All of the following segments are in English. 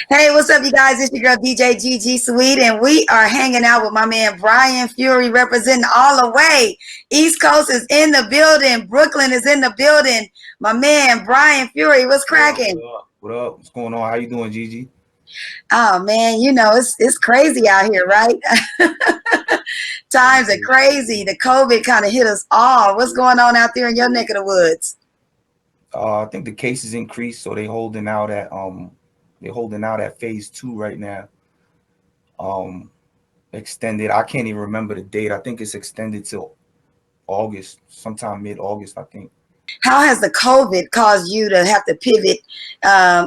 Hey, what's up, you guys? It's your girl DJ Gigi Sweet, and we are hanging out with my man Brian Fury, representing all the way. East Coast is in the building. Brooklyn is in the building. My man Brian Fury, what's What up? What cracking? up? What up? What's going on? How you doing, Gigi? Oh man, it's crazy out here, right? Times are Crazy. crazy. The COVID kind of hit us all. What's going on out there in your neck of the woods? I think the cases increased, so they're holding out at phase 2 right now. Um, Extended. I can't even remember the date. I think it's extended till August, sometime mid-August, I think. How has the COVID caused you to have to pivot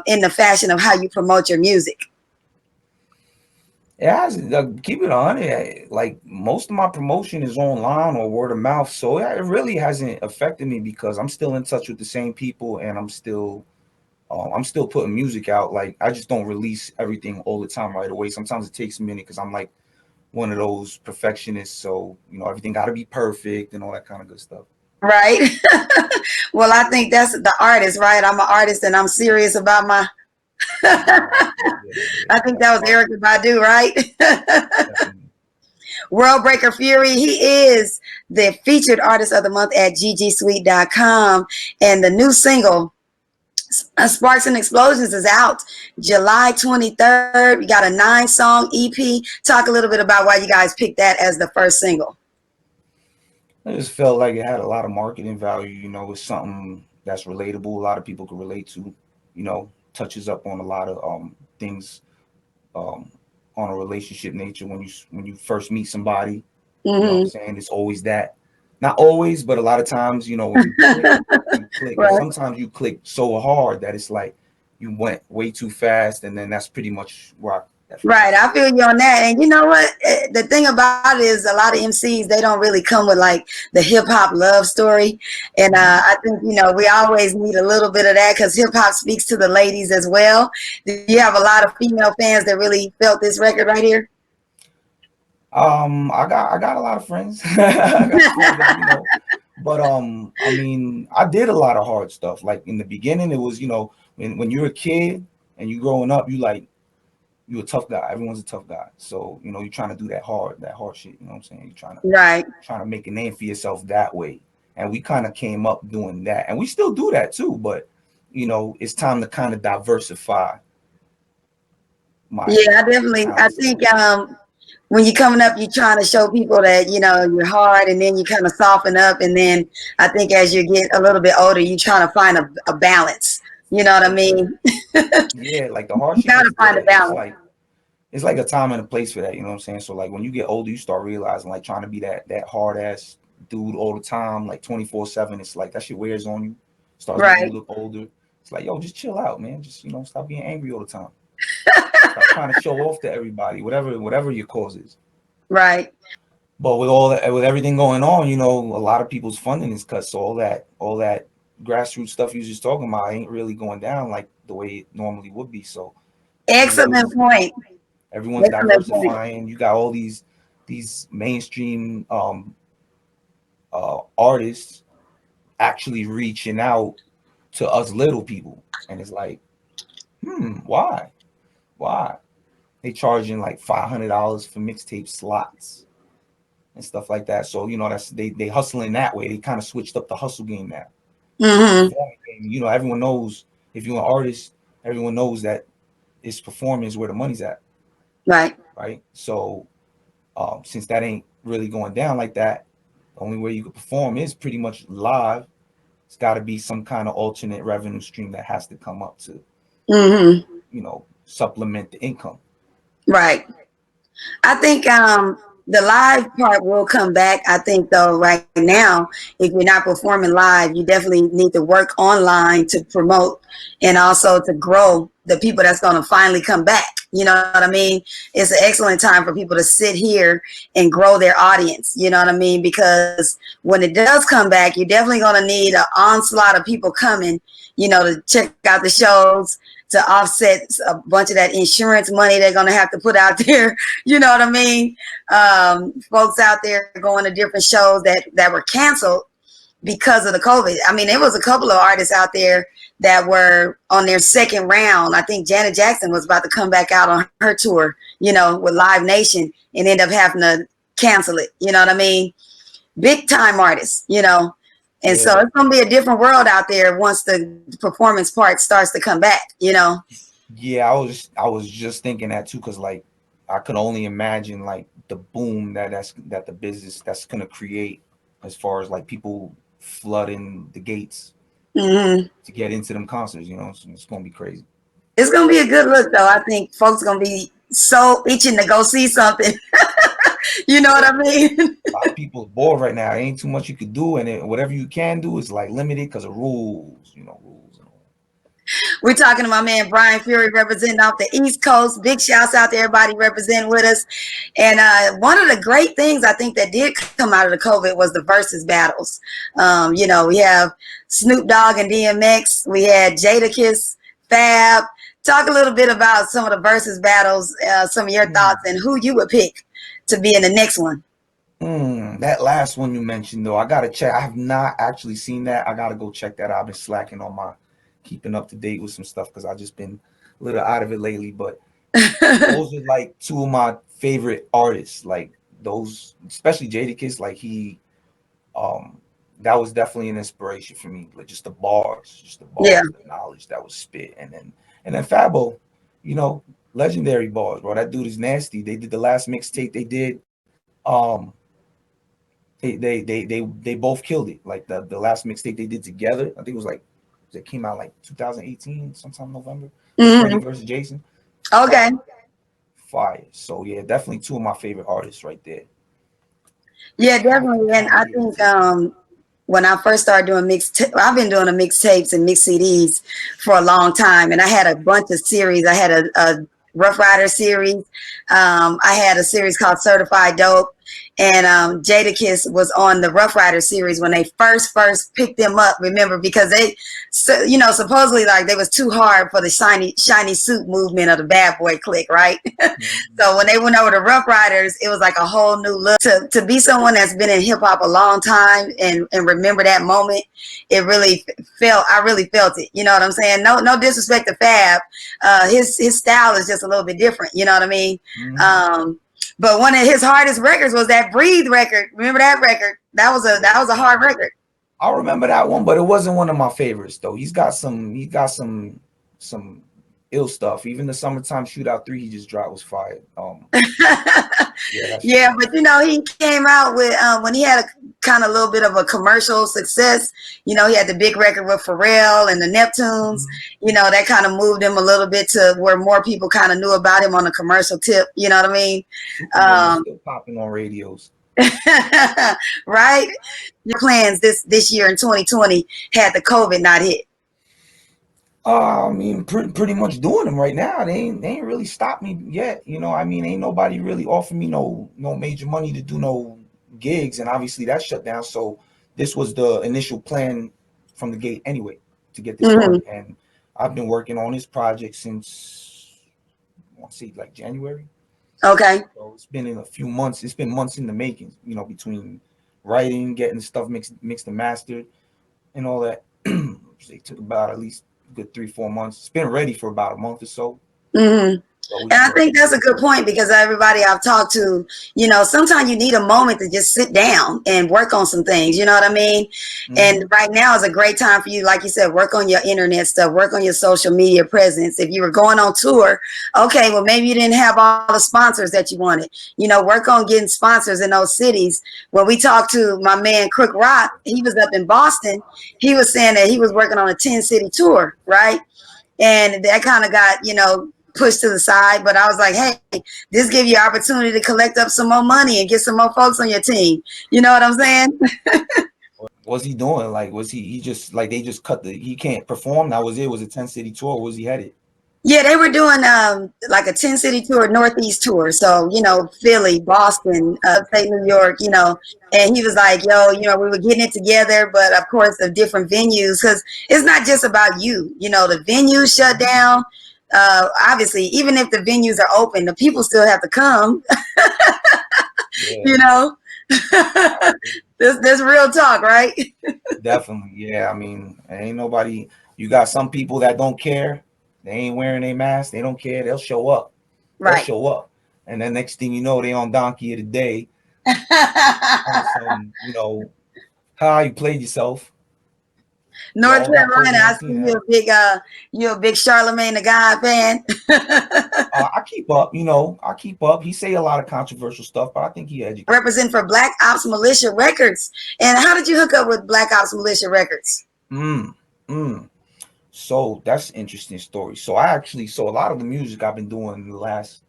in the fashion of how you promote your music? It has keep it on it. Like most of my promotion is online or word of mouth, so it really hasn't affected me because I'm still in touch with the same people, and I'm still putting music out. Like I just don't release everything all the time right away. Sometimes it takes a minute because I'm like one of those perfectionists. So everything got to be perfect and all that kind of good stuff. Right. Well, I think that's the artist, right? I'm an artist and I'm serious about my. Yeah, I think that's that was part. Erica Badu, right? Definitely. World Breaker Fury. He is the featured artist of the month at ggsweet.com. And the new single, Sparks and Explosions, is out July 23rd. We got a 9-song EP. Talk a little bit about why you guys picked that as the first single. I just felt like it had a lot of marketing value. It's something that's relatable. A lot of people can relate to. Touches up on a lot of things um, on a relationship nature when you first meet somebody. You know what I'm Mm-hmm. saying? It's always that. Not always, but a lot of times, when you click, and Right. sometimes you click so hard that it's like you went way too fast, and then that's pretty much where that first Right, started. I feel you on that. And you know what? The thing about it is a lot of MCs, they don't really come with like the hip hop love story. And Hmm. I think, we always need a little bit of that because hip hop speaks to the ladies as well. Do you have a lot of female fans that really felt this record right here? I got a lot of friends. I got a few of them, but I mean, I did a lot of hard stuff. Like in the beginning, it was when you're a kid and you growing up, you a tough guy. Everyone's a tough guy. So, you're trying to do that hard shit. You know what I'm saying? You're Right. trying to make a name for yourself that way. And we kind of came up doing that. And we still do that too, but it's time to kind of diversify my Yeah, I definitely, I talents a think little bit. when you're coming up, you're trying to show people that, you're hard and then you kind of soften up. And then I think as you get a little bit older, you're trying to find a balance. You know what I mean? Yeah, like the hard You shit got to gets find a good. It's balance. like it's like a time and a place for that, you know what I'm saying? So like when you get older, you start realizing like trying to be that hard ass dude all the time, like 24/7. It's like that shit wears on you, starts making you Right. look older. It's like, yo, just chill out, man. Just stop being angry all the time. Stop trying to show off to everybody, whatever your cause is. Right. But with all that, with everything going on, a lot of people's funding is cut. So all that grassroots stuff you was just talking about ain't really going down like the way it normally would be. So Excellent everyone's point. everyone's Excellent point. diversifying. You got all these mainstream artists actually reaching out to us little people, and it's like, why they charging like $500 for mixtape slots and stuff like that. So that's they hustling that way. They kind of switched up the hustle game now. The Hmm. performing game, everyone knows if you're an artist, everyone knows that it's performance where the money's at, Right. right? So since that ain't really going down like that, the only way you could perform is pretty much live. It's got to be some kind of alternate revenue stream that has to come up to, Hmm. supplement the income. Right. I think the live part will come back. I think though right now, if you're not performing live, you definitely need to work online to promote and also to grow the people that's going to finally come back. You know what I mean? It's an excellent time for people to sit here and grow their audience. You know what I mean? Because when it does come back, you're definitely going to need an onslaught of people coming, to check out the shows, to offset a bunch of that insurance money they're going to have to put out there. You know what I mean? Folks out there going to different shows that were canceled because of the COVID. I mean, there was a couple of artists out there that were on their second round. I think Janet Jackson was about to come back out on her tour, with Live Nation, and end up having to cancel it. You know what I mean? Big time artists, And so Yeah. it's gonna be a different world out there once the performance part starts to come back. Yeah, I was just thinking that too, because like I could only imagine like the boom that the business that's gonna create as far as like people flooding the gates Hmm. to get into them concerts. It's gonna be crazy. It's gonna be a good look though. I think folks gonna be so itching to go see something. You know what Yeah. I mean? A lot of people are bored right now. There ain't too much you could do, and whatever you can do is like limited because of rules. Rules and all. We're talking to my man Brian Fury representing off the East Coast. Big shouts out to everybody representing with us. And one of the great things I think that did come out of the COVID was the versus battles. We have Snoop Dogg and DMX. We had Jadakiss, Fab. Talk a little bit about some of the versus battles, some of your thoughts, and who you would pick to be in the next one. That last one you mentioned though, I gotta check. I have not actually seen that. I gotta go check that out. I've been slacking on my keeping up to date with some stuff because I've just been a little out of it lately. But those are like two of my favorite artists. Like those, especially Jadakiss. Like um, that was definitely an inspiration for me. Like just the Yeah. bars, the knowledge that was spit, and then Fabo, you know, legendary bars, bro. That dude is nasty. They did the last mixtape they did. Um, they both killed it. Like the last mixtape they did together, I think it was like it came out like 2018, sometime November. The Freddie Hmm. versus Jason, Okay. fire, fire. So yeah, definitely two of my favorite artists right there. Yeah, I'm definitely. And trying to I think. think when I first started doing I've been doing the mixtapes and mix CDs for a long time, and I had a bunch of series. I had a Rough Rider series. I had a series called Certified Dope, and Jadakiss was on the Rough Rider series when they first picked them up. Remember, because supposedly like they was too hard for the shiny suit movement of the Bad Boy clique, right? Mhm. So when they went over to Rough Riders, it was like a whole new look. To be someone that's been in hip hop a long time and remember that moment, I really felt it. You know what I'm saying? No disrespect to Fab. His style is just a little bit different. You know what I mean? Mhm. Um, but one of his hardest records was that Breathe record. Remember that record? That was a hard record. I remember that one, but it wasn't one of my favorites though. He's got some ill stuff. Even the Summertime Shootout 3 he just dropped was fire. Yeah, that shit Yeah, was. but he came out with when he had a kind of little bit of a commercial success. He had the big record with Pharrell and the Neptunes. Mhm. That kind of moved him a little bit to where more people kind of knew about him on a commercial tip. You know what I mean? Superman was still popping on radios. Right? Your plans this year in 2020 had the COVID not hit. I mean, pretty much doing them right now. They ain't really stopped me yet. I mean, ain't nobody really offered me no major money to do no gigs, and obviously that shut down. So this was the initial plan from the gate anyway to get this Hmm. done. And I've been working on this project since I want to say like January. Okay. So it's been in a few months. It's been months in the making. Between writing, getting the stuff mixed and mastered, and all that. It took about at least a good 3 4 months. It's been ready for about a month or so. Hmm. So we And just I think working that's on a good point because everybody I've talked to, sometimes you need a moment to just sit down and work on some things. You know what I mean? it. And Hmm. right now is a great time for you, like you said, work on your internet stuff, work on your social media presence. If you were going on tour, okay, well, maybe you didn't have all the sponsors that you wanted. Work on getting sponsors in those cities. When we talked to my man, Crook Rock, he was up in Boston. He was saying that he was working on a 10-city tour, right? And that kind of got pushed to the side. But I was like, hey, this give you opportunity to collect up some more money and get some more folks on your team. You know what I'm saying? What's he doing? Like, was he just like they just cut he can't perform? That was it. Was a 10-city tour? Or was he headed? Yeah, they were doing like a 10-city tour, Northeast tour. So, Philly, Boston, upstate New York, and he was like, yo, we were getting it together, but of course the different venues, because it's not just about you, the venues shut down. Obviously, even if the venues are open, the people still have to come, Yeah, you know. I agree. This real talk, right? Definitely. Yeah, I mean, ain't nobody. You got some people that don't care. They ain't wearing a mask. They don't care. They'll show up. They'll Right. show up. And then next thing you know, they on Donkey of the Day on some, how you played yourself. We North all got Carolina, I see COVID-19. you a big Charlemagne the God fan. I keep up, I keep up. He say a lot of controversial stuff, but I think he educated. Represent for Black Ops Militia Records. And how did you hook up with Black Ops Militia Records? Mm, mm. So that's an interesting story. So a lot of the music I've been doing in the last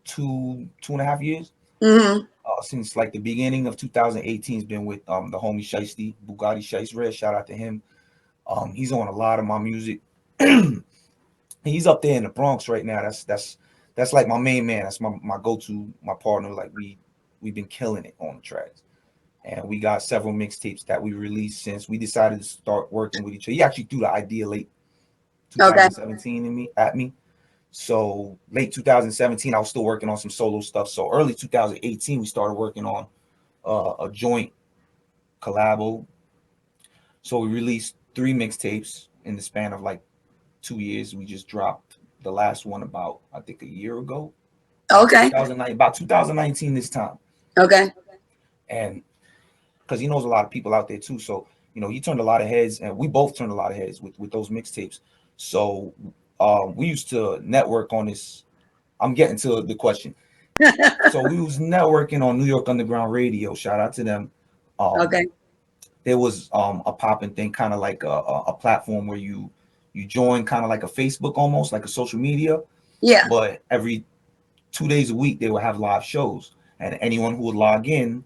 2.5 years, Mm-hmm. since like the beginning of 2018, has been with the homie Shiesty, Bugatti Shiesty Red. Shout out to him. He's on a lot of my music. He's up there in the Bronx right now. That's like my main man. That's my go-to, my partner. Like we've been killing it on the tracks. And we got several mixtapes that we released since we decided to start working with each other. He actually threw the idea late Okay. 2017 at me. So late 2017, I was still working on some solo stuff. So early 2018, we started working on a joint collabo. So we released 3 mixtapes in the span of like 2 years. We just dropped the last one about, I think, a year ago, Okay. 2009, about 2019 this time. Okay. And because he knows a lot of people out there too. So, he turned a lot of heads, and we both turned a lot of heads with those mixtapes. So we used to network on this. I'm getting to the question. So we was networking on New York Underground Radio. Shout out to them. Um, Okay. there was a popping thing, kind of like a platform where you join, kind of like a Facebook, almost like a social media. Yeah. But every 2 days a week, they would have live shows, and anyone who would log in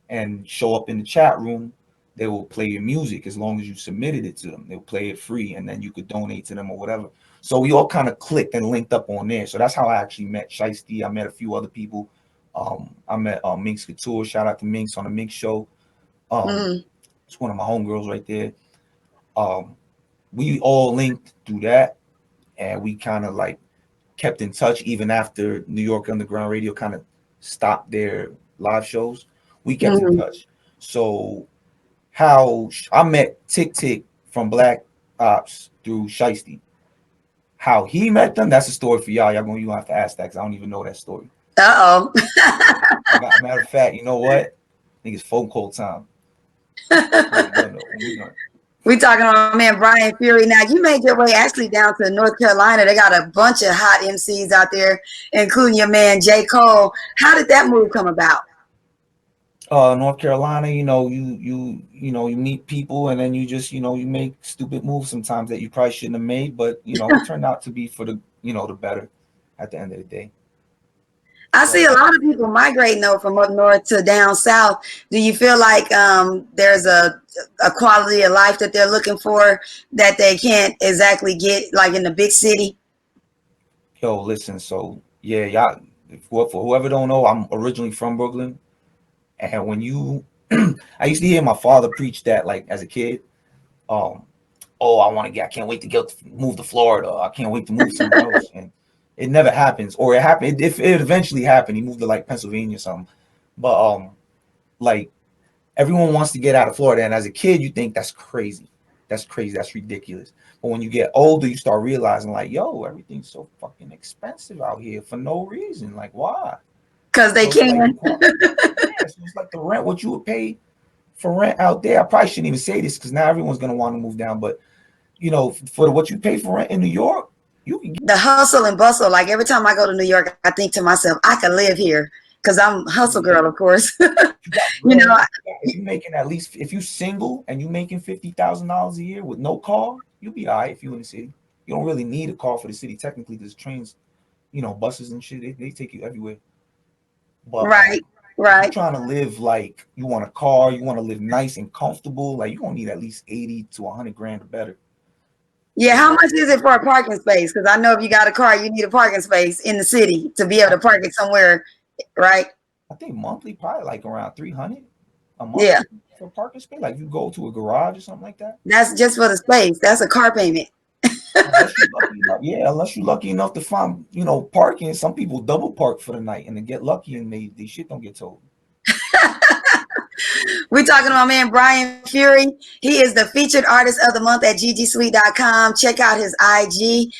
and show up in the chat room, they will play your music as long as you submitted it to them. They'll play it free, and then you could donate to them or whatever. So we all kind of clicked and linked up on there. So that's how I actually met Shiesty. I met a few other people. I met Minx Couture. Shout out to Minx on the Minx show. Um, Mm-hmm. it's one of my homegirls right there. Um, we all linked through that, and we kind of like kept in touch even after New York Underground Radio kind of stopped their live shows. We kept in Mm-hmm. touch. So how I met Tick Tick from Black Ops through Shiesty. How he met them, that's a story for y'all. You gonna have to ask that because I don't even know that story. Uh-oh. Matter of fact, you know what? I think it's phone call time. When we done though. When we done. We talking about my man Brian Fury. Now you made your way actually down to North Carolina. They got a bunch of hot MCs out there, including your man J. Cole. How did that move come about? North Carolina, you meet people and then you just, you make stupid moves sometimes that you probably shouldn't have made, but it turned out to be for the better at the end of the day. I see But a lot of people migrating though from up north to down south. Do you feel like there's a quality of life that they're looking for that they can't exactly get like in the big city? yo, listen, so yeah, y'all, for whoever don't know, I'm originally from Brooklyn, and when you, I used to hear my father preach that like as a kid. Um, oh, I can't wait to move to Florida. I can't wait to move somewhere else. And it never happens, or it happened. If it eventually happened, he moved to like Pennsylvania or something. But like everyone wants to get out of Florida, and as a kid, you think that's crazy. That's crazy. That's ridiculous. But when you get older, you start realizing like, yo, everything's so fucking expensive out here for no reason. Like, why? Because they So it's like, can. yeah. So it's like the rent, what you would pay for rent out there. I probably shouldn't even say this because now everyone's gonna want to move down, but for what you pay for rent in New York, you can The hustle and bustle. Like every time I go to New York, I think to myself, I could live here because I'm a hustle girl, of course. you got you bread. know, If you making at least if you single and you making $50,000 a year with no car, you'll be all right if you in the city. You don't really need a car for the city technically. There's trains, buses and shit. They take you everywhere. But right, if you're right. trying to live like you want a car, you want to live nice and comfortable, like you gonna need at least 80 to 100 grand or better. Yeah, You how know, much is it for a parking space? Because I know if you got a car, you need a parking space in the city to be able I to park think it somewhere, right? I think monthly probably like around 300 a month Yeah, for parking space. Like you go to a garage or something like that. that's just for the space. That's a car payment. Unless you lucky enough, yeah. Unless you lucky enough to find, parking. Some people double park for the night and then get lucky and they shit don't get told. We're talking to my man Brian Fury. He is the featured artist of the month at GGSweet.com. Check out his IG.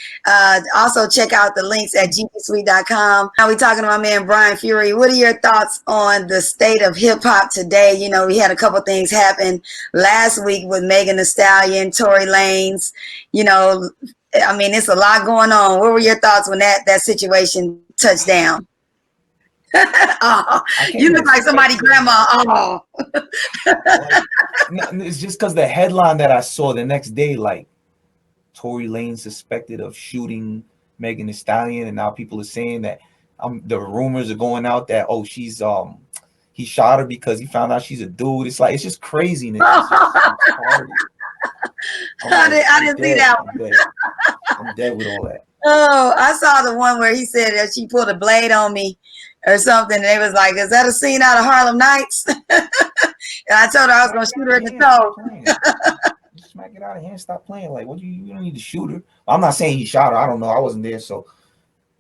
Also check out the links at GGSweet.com. Now we're talking to my man Brian Fury. What are your thoughts on the state of hip hop today? You know, we had a couple things happen last week with Megan Thee Stallion, Tory Lanez. You know, I mean, it's a lot going on. What were your thoughts when that situation touched down? Oh, I can't you even look like somebody speculate. grandma. Oh. Like, it's just because the headline that I saw the next day, like Tory Lane suspected of shooting Megan Thee Stallion, and now people are saying that the rumors are going out that he shot her because he found out she's a dude. It's like it's just craziness. It's just retarded. I'm like, I I'm didn't see dead. that I'm one. dead. I'm dead with all that. Oh, I saw the one where he said that she pulled a blade on me or something. And they was like, is that a scene out of Harlem Nights? And I told her I was going Smack to it shoot out her of in the hand. Stop toe. playing. Just smack it out of hand. Stop playing. Like, what you don't need to shoot her. I'm not saying he shot her. I don't know. I wasn't there, so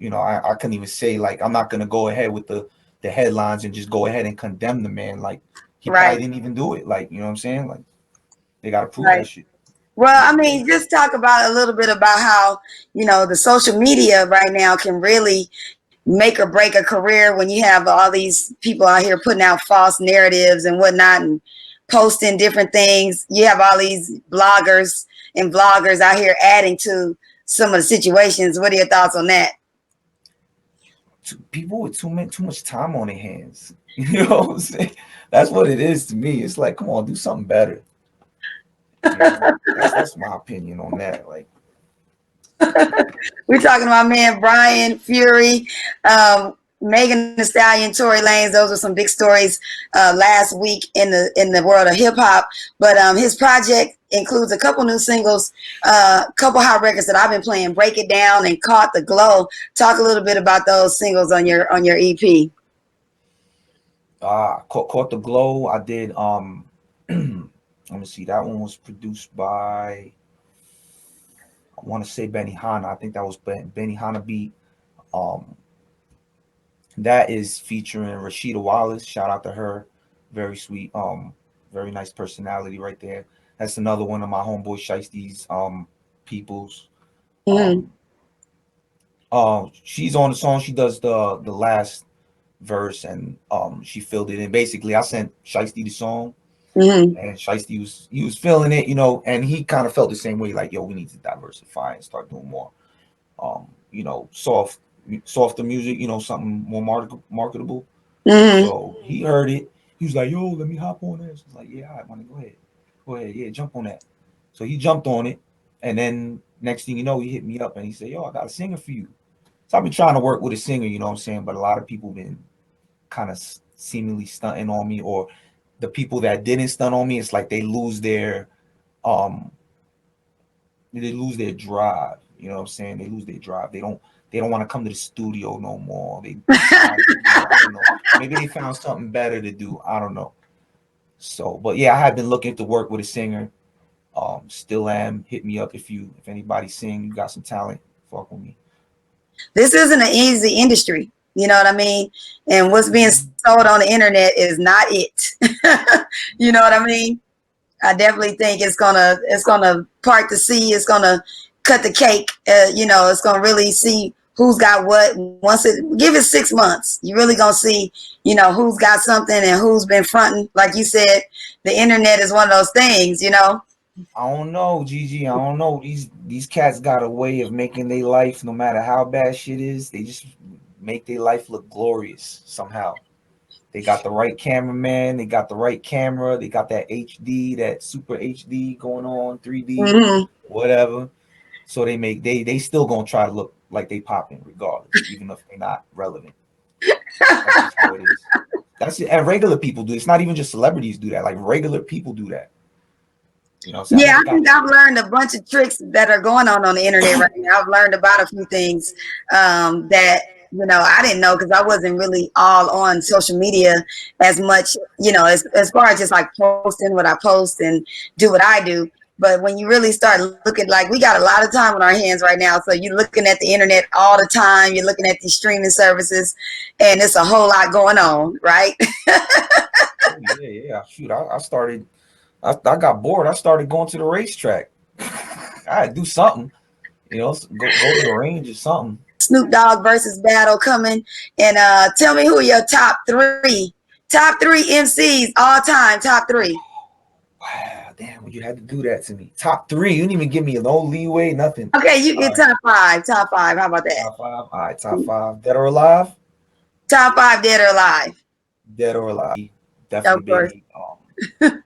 I couldn't even say like I'm not gonna go ahead with the headlines and just go ahead and condemn the man. Like he probably Right, didn't even do it. Like, you know what I'm saying? Like they gotta prove right. that shit. Well, Yeah, I I'm dead. mean, just talk about a little bit about how, the social media right now can really make or break a career when you have all these people out here putting out false narratives and whatnot and posting different things. You have all these bloggers and vloggers out here adding to some of the situations. What are your thoughts on that? People with too much time on their hands. You know what I'm saying? That's what it is to me. It's like, come on, do something better. That's my opinion on that. Like, We're talking about man Brian Fury, Megan Thee Stallion, Tory Lanez. Those were some big stories last week in the world of hip hop. But his project includes a couple new singles, couple hot records that I've been playing. Break It Down and Caught the Glow. Talk a little bit about those singles on your EP. caught the glow. I did. Let me see. That one was produced by, I want to say Benny Hanna. I think that was Benny Hanna beat. Um, that is featuring Rashida Wallace. Shout out to her. Very sweet. Very nice personality right there. That's another one of my homeboy Shiesty's peoples. Mm-hmm. Um, she's on the song. She does the last verse, and she filled it in. Basically, I sent Shiesty the song, Mm-hmm. and Shiesty was feeling it, and he kind of felt the same way. Like, yo, we need to diversify and start doing more, softer music. Something more marketable. Mm-hmm. So he heard it. He was like, "Yo, let me hop on this." I was like, "Yeah, I want to go ahead, yeah, jump on that." So he jumped on it, and then next thing you know, he hit me up and he said, "Yo, I got a singer for you." So I've been trying to work with a singer, you know what I'm saying, but a lot of people been kind of seemingly stunting on me, or the people that didn't stunt on me, it's like um they lose their drive. You know what I'm saying? They lose their drive. They don't want to come to the studio no more. They tired of the music. I don't know. Maybe they found something better to do. I don't know. So, but yeah, I have been looking to work with a singer. Still am. Hit me up if anybody sing, you got some talent, fuck with me. This isn't an easy industry. You know what I mean? And what's being Mm-hmm. sold on the internet is not it. You know what I mean? I definitely think it's gonna part the sea. It's gonna cut the cake. It's gonna really see who's got what. Once it give it 6 months, you really gonna see who's got something and who's been fronting. Like you said, the internet is one of those things. I don't know, Gigi. I don't know. These cats got a way of making their life, no matter how bad shit is, they just make their life look glorious somehow. They got the right cameraman, they got the right camera, they got that HD, that super HD going on, 3D, Mm-hmm. whatever. So they still gonna try to look like they popping regardless, even if they're not relevant. That's just how it is. That's it. And regular people do. It's not even just celebrities do that. Like regular people do that. You know what I'm saying? I Yeah, mean, they I got think I've learned a bunch of tricks that are going on the internet right now. I've learned about a few things that I didn't know because I wasn't really all on social media as much. As far as just like posting what I post and do what I do. But when you really start looking, like we got a lot of time on our hands right now, so you're looking at the internet all the time. You're looking at these streaming services, and it's a whole lot going on, right? Oh yeah, yeah. Shoot, I started. I got bored. I started going to the racetrack. I had to do something, go to the range or something. Snoop Dogg versus battle coming. And tell me who your top three MCs all time, top three. Wow, damn, you had to do that to me. Top three. You didn't even give me no leeway, nothing. Okay, you All get right, top five. Top five. How about that? top five. All right, top five. Dead or alive? Top five, dead or alive. Dead or alive. Definitely Of course. Biggie.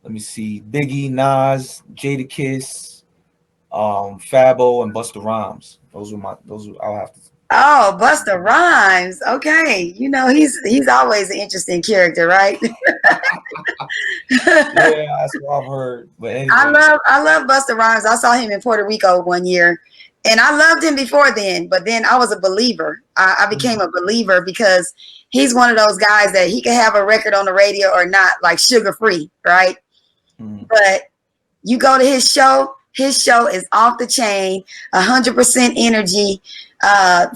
Let me see. Biggie, Nas, Jada Kiss, Fabo, and Busta Rhymes. I'll have to. Oh, Busta Rhymes. Okay, you know he's always an interesting character, right? Yeah, that's what I've heard. But I anyway. love I love Busta Rhymes. I saw him in Puerto Rico one year, and I loved him before then. But then I was a believer. I became Mhm. a believer because he's one of those guys that he can have a record on the radio or not, like Sugar Free, right? Mhm. But you go to his show. His show is off the chain, 100% energy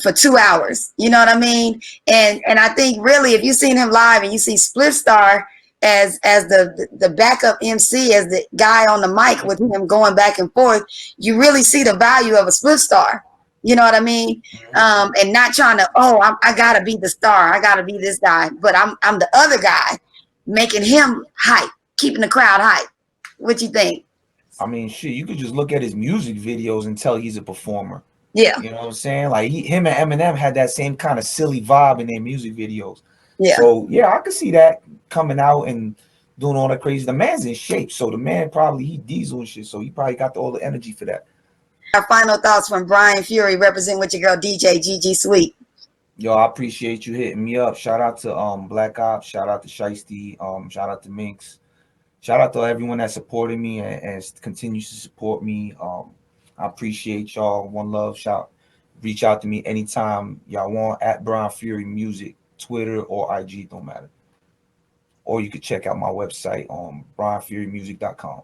for 2 hours. You know what I mean? And I think really, if you've seen him live and you see Split Star as the backup MC, as the guy on the mic with him going back and forth, you really see the value of a Split Star. You know what I mean? Mhm. And not trying to, I gotta be the star, I gotta be this guy, but I'm the other guy, making him hype, keeping the crowd hype. What you think? I mean, shit, you could just look at his music videos and tell he's a performer. Yeah, You know what I'm saying? Like him and Eminem had that same kind of silly vibe in their music videos. yeah. So yeah, I could see that coming out and doing all that crazy. The man's in shape, so the man probably he diesel and shit. So he probably got all the energy for that. Our final thoughts from Brian Fury, representing with your girl DJ Gigi Sweet. Yo, I appreciate you hitting me up. Shout out to BlackOps. Shout out to Shiesty. Shout out to Minx. Shout out to everyone that supported me and continues to support me. I appreciate y'all. One love. Reach out to me anytime y'all want at Brian Fury Music, Twitter or IG, don't matter. Or you could check out my website on brianfurymusic.com.